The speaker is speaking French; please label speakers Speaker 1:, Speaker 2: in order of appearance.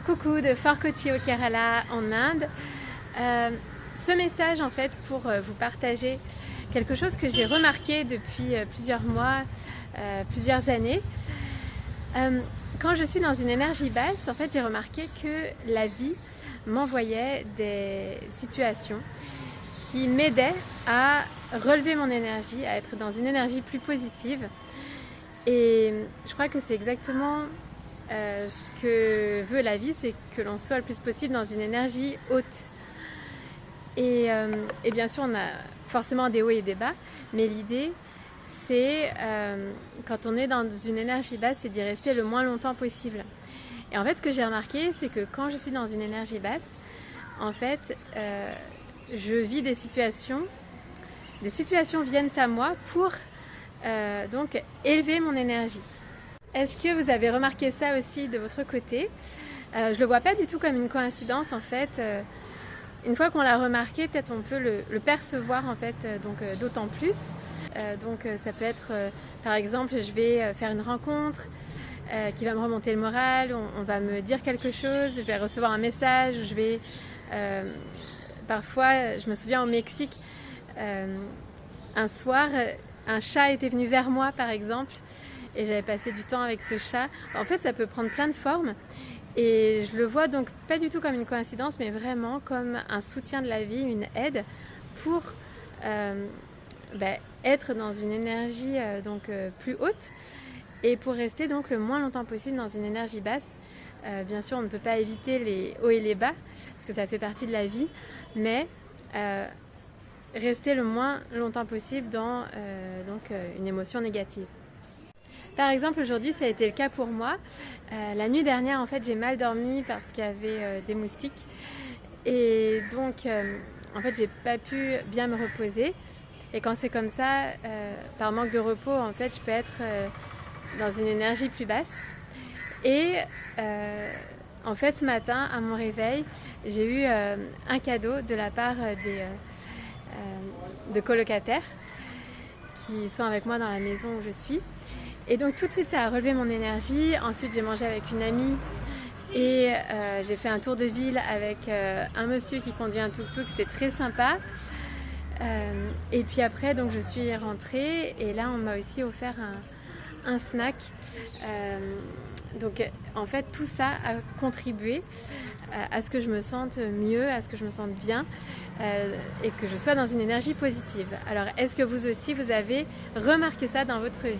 Speaker 1: Coucou de Fort Kochi au Kerala en Inde. Ce message en fait pour vous partager quelque chose que j'ai remarqué depuis plusieurs mois, plusieurs années. Quand je suis dans une énergie basse, en fait j'ai remarqué que la vie m'envoyait des situations qui m'aidaient à relever mon énergie, à être dans une énergie plus positive. Et je crois que c'est exactement ce que veut la vie, c'est que l'on soit le plus possible dans une énergie haute. Et bien sûr, on a forcément des hauts et des bas, mais l'idée, c'est quand on est dans une énergie basse, c'est d'y rester le moins longtemps possible. Et en fait, ce que j'ai remarqué, c'est que quand je suis dans une énergie basse, en fait, je vis des situations viennent à moi pour donc élever mon énergie. Est-ce que vous avez remarqué ça aussi de votre côté? Je ne le vois pas du tout comme une coïncidence en fait. Une fois qu'on l'a remarqué, peut-être on peut le percevoir en fait, d'autant plus. Ça peut être par exemple, je vais faire une rencontre qui va me remonter le moral, on va me dire quelque chose, je vais recevoir un message, je vais parfois, je me souviens au Mexique, un soir, un chat était venu vers moi par exemple, et j'avais passé du temps avec ce chat. En fait, ça peut prendre plein de formes, et je le vois donc pas du tout comme une coïncidence, mais vraiment comme un soutien de la vie, une aide pour être dans une énergie plus haute, et pour rester donc le moins longtemps possible dans une énergie basse. Bien sûr, on ne peut pas éviter les hauts et les bas, parce que ça fait partie de la vie, mais rester le moins longtemps possible dans une émotion négative. Par exemple, aujourd'hui, ça a été le cas pour moi. La nuit dernière, en fait, j'ai mal dormi parce qu'il y avait des moustiques. Et donc, en fait, j'ai pas pu bien me reposer. Et quand c'est comme ça, par manque de repos, en fait, je peux être dans une énergie plus basse. Et en fait, ce matin, à mon réveil, j'ai eu un cadeau de la part de colocataires qui sont avec moi dans la maison où je suis. Et donc tout de suite ça a relevé mon énergie. Ensuite j'ai mangé avec une amie et j'ai fait un tour de ville avec un monsieur qui conduit un tuk-tuk, c'était très sympa. Et puis après donc je suis rentrée et là on m'a aussi offert un snack. Donc en fait tout ça a contribué à ce que je me sente mieux, à ce que je me sente bien et que je sois dans une énergie positive. Alors est-ce que vous aussi vous avez remarqué ça dans votre vie?